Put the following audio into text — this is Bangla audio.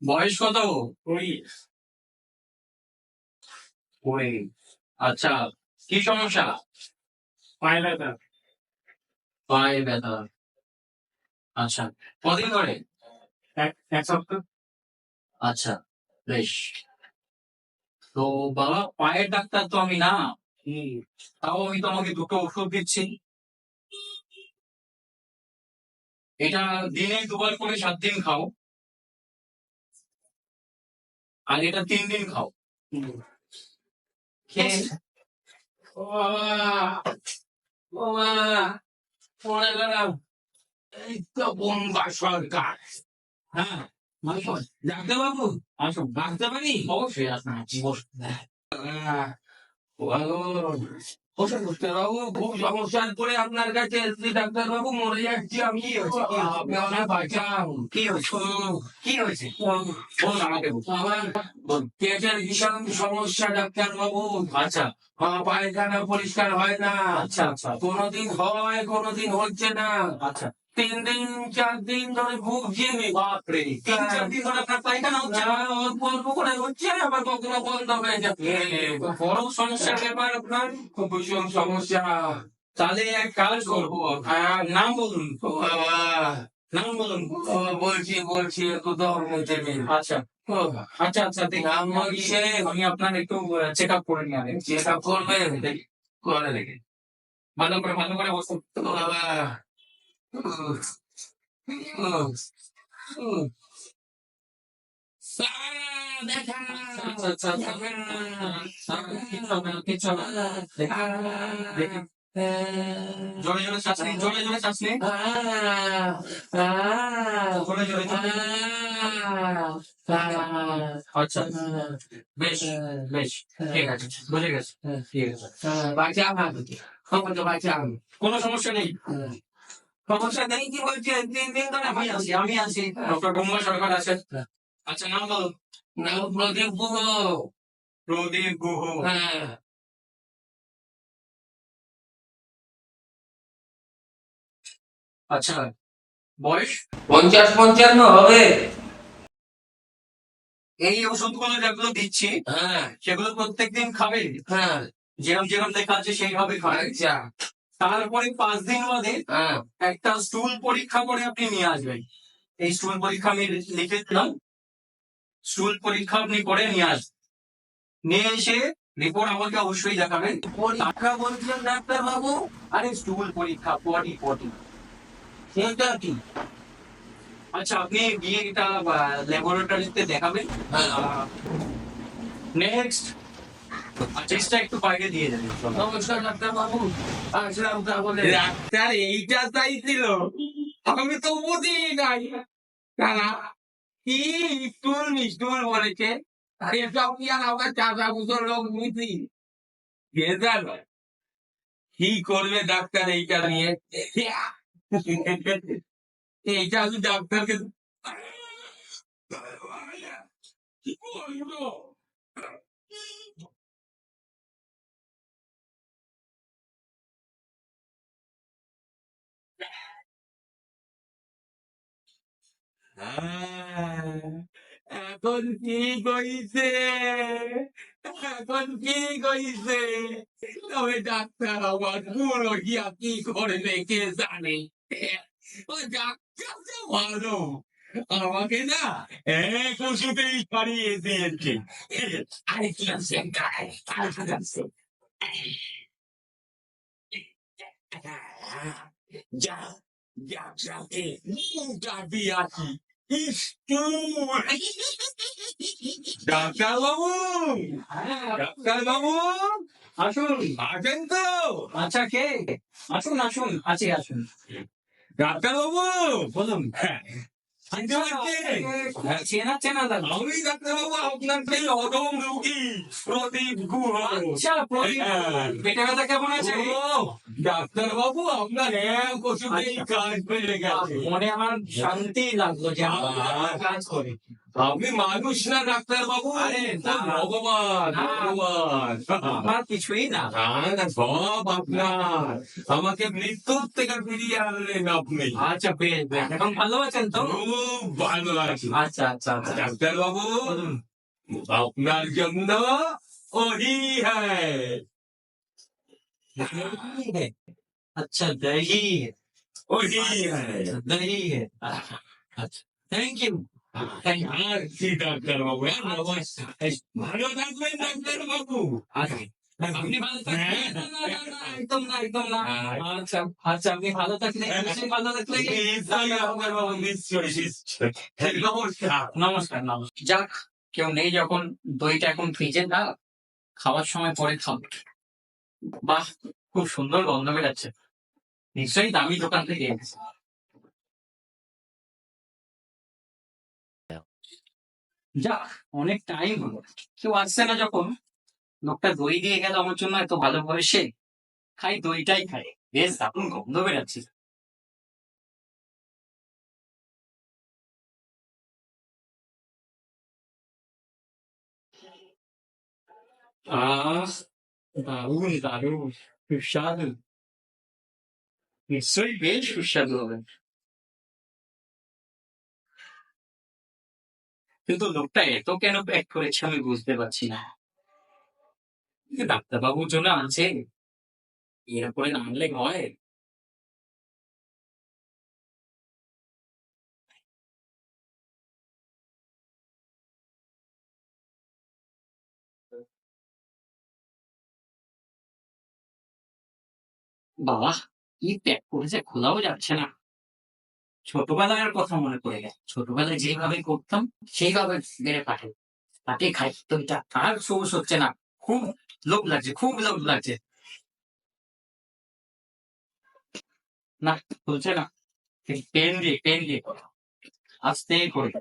বয়স কত? কুড়ি। কুড়ি। আচ্ছা, কি সমস্যা? পায়ে ব্যথা। পায়ে ব্যথা। আচ্ছা, কদিন ধরে? এক সপ্তাহ। আচ্ছা, বেশ। তো বাবা, পায়ের ডাক্তার তো আমি না। তাও আমি তোমাকে দুটো ওষুধ দিচ্ছি। এটা দিনে দুবার করে 7 দিন খাও, আর এটা 3 দিন খাও। খেয়ে ও বাবা, ও বাবা, পড়ে গেলাম। এই তো বোম্বা সরকার। হ্যাঁ, আসুন ডাক্তার বাবু, আসুন। ডাকতে পারি? অবশ্যই আসুন, বসুন। বসুন ডাক্তার বাবু, খুব সমস্যার পরে আপনার কাছে এসেছি ডাক্তার বাবু, মরে যাচ্ছি আমি। কি হয়েছে? আপনি আমাকে বাঁচান। কি হয়েছে? কি হয়েছে? বলুন আমাকে, আমার পেটের ভীষণ সমস্যা ডাক্তার বাবু। আচ্ছা। পায়খানা পরিষ্কার হয় না। আচ্ছা আচ্ছা। কোনোদিন হয়, কোনোদিন হচ্ছে না। আচ্ছা। 3 দিন 4 দিন ধরে ভুগছি। বাপরে, 3-4 দিন ধরে আপনার পায়খানা হচ্ছে না? অল্প অল্প করে হচ্ছে, আবার কখনো বন্ধ হয়ে যাচ্ছে। বড় সমস্যার ব্যাপার আপনার, খুব ভীষণ সমস্যা। তাহলে এক কাজ করবো, নাম বলুন। ও বাবা, নাম বলুন। ও বলছি বলছি, একটু দম নিতে দিন। আচ্ছা। ও, আচ্ছা আচ্ছা, নাম বলছে। আমি আপনার একটু চেক আপ করে নিয়ে আসেন। চেক আপ করবেন? করে দেখি। ভালো করে বসুন। ও বাবা, উহ, উহ, উহ। দেখা। আচ্ছা আচ্ছা আচ্ছা। কিচ্ছু হবে না, কিচ্ছু হবে না। দেখি, দেখি। জোরে জোরে শ্বাস নিন, জোরে জোরে শ্বাস নিন। জোরে জোরে জোরে। আচ্ছা, বেশ বেশ, ঠিক আছে, বুঝে গেছি। ঠিক আছে, বাঁচান আমাকে, বাঁচান। কোনো সমস্যা নেই। সমস্যা নেই কি বলছে? 3 দিন ধরে আমি আছি। ডক্টর গঙ্গা সরকার আছেন। আচ্ছা, নাম বলুন। নাম প্রদীপ গুহ। প্রদীপ গুহ। হ্যাঁ। আচ্ছা, বয়স? 50-55 হবে। এই ওষুধগুলো যেগুলো দিচ্ছি, হ্যাঁ, সেগুলো প্রত্যেকদিন খাবেন। হ্যাঁ, যেরকম যেরকম লেখা আছে সেইভাবে খাবেন। আচ্ছা। তারপরে 5 দিন বাদে একটা স্টুল পরীক্ষা করে আপনি নিয়ে আসবেন। এই স্টুল পরীক্ষা আমি লিখে দিলাম। স্টুল পরীক্ষা আপনি করে নিয়ে আসবেন। নিয়ে এসে রিপোর্ট আমাকে অবশ্যই দেখাবেন। পরীক্ষা বলছেন ডাক্তার বাবু? আরে স্টুল পরীক্ষা, পটি পটি। সেটা কি? আচ্ছা, আপনি গিয়ে এটা ল্যাবরেটরিতে দেখাবেন। নেক্সট, চেষ্টা একটু বাইরে দিয়ে যাবেন। নমস্কার ডাক্তার বাবু, আসলাম তাহলে। ডাক্তার এইটা চাইছিল, আমি তো বুঝি নাই। তারা কি স্টুল মিস্টুল বলেছে? এসব কি আর আমরা 4 বছর লোক বুঝি? গেজাল কি করবে ডাক্তার এইটা নিয়ে? এইটা আমি ডাক্তারকে কি বলবো? হ্যাঁ, এখন ঠিক হইছে, এখন ঠিক হইছে। তবে ডাক্তার আমার পুরো গিয়া কি করবে কে জানে। ও ডাক্তার তো ভালো, আমাকে না এক ওষুধেই সারিয়ে দিয়েছে। আরে কি আছে, আছে। যা, যাকে ডাকি আসি। ইস্টু, ডাক্তার বাবু, ডাক্তার বাবু, আসুন। আসেন তো? আচ্ছা, কে? আসুন আসুন, আছি, আসুন। ডাক্তার বাবু, বলুন। হ্যাঁ, চেনা চেনা লাগলো। আমি ডাক্তারবাবু আপনার সেই অদম রোগী প্রদীপ গুহ। আচ্ছা, প্রদীপ, হ্যাঁ। পেটে ব্যথা কেমন আছে? ডাক্তারবাবু আপনার এক ওষুধেই কাজ পেয়ে গেছে। মনে আমার শান্তি লাগলো যে আমার কাজ করে। আপনি মানুষ না ডাক্তারবাবু, আরে না। ভগবান না। ভগবান। আমার কিছুই না। না, সব আপনার। আমাকে মৃত্যুর থেকে ফিরিয়ে আনলেন আপনি। আচ্ছা, বেশ বেশ, এখন ভালো আছেন তো? খুব ভালো আছি আচ্ছা আচ্ছা আচ্ছা। ডাক্তারবাবু। বলুন। আপনার জন্য ওহি হ্যায়। अच्छा दही है। ওহি হ্যায়। दही है। अच्छा, थैंक यू। আর কি ডাক্তারবাবু, ভালো থাকবেন ডাক্তারবাবু। আপনি ভালো থাকবেন? না, না, না, না, একদম না, একদম না। আচ্ছা আচ্ছা, আপনি ভালো থাকলে নিশ্চয়ই ভালো থাকলে। ডাক্তারবাবু নিশ্চয়ই নিশ্চয়ই। নমস্কার। নমস্কার নমস্কার। যাক, কেউ নেই যখন, দইটা এখন ফ্রিজে না, খাওয়ার সময় পরে খাবো। বাহ, খুব সুন্দর গন্ধ বেরাচ্ছে, নিশ্চয়ই দামি দোকান থেকে এনেছে। যাক, অনেক টাইম হলো, কেউ আসছে না যখন, লোকটা দই দিয়ে গেল আমার জন্য এত ভালো বয়সে, খাই দইটাই খাই, বেশ দারুণ গন্ধ বেরাচ্ছে। আহ, দারুণ দারুণ, সুস্বাদু, নিশ্চয়ই বেশ সুস্বাদু হবে। কিন্তু লোকটা এত কেন প্যাক করেছে আমি বুঝতে পারছি না। ডাক্তারবাবুর জন্য আনছে, এরপরে না আনলে হয়? বাবা, কি প্যাক করেছে খোলাও যাচ্ছে না। ছোটবেলার কথা মনে পড়ে গেল, ছোটবেলায় যেভাবে করতাম সেইভাবে মেরে পাঠাই, তাকে খাই তো, এটা আর সবুজ হচ্ছে না। খুব লোভ লাগছে, খুব লোভ লাগছে। না, খুলছে না। পেন দিয়ে করো, আস্তে করে।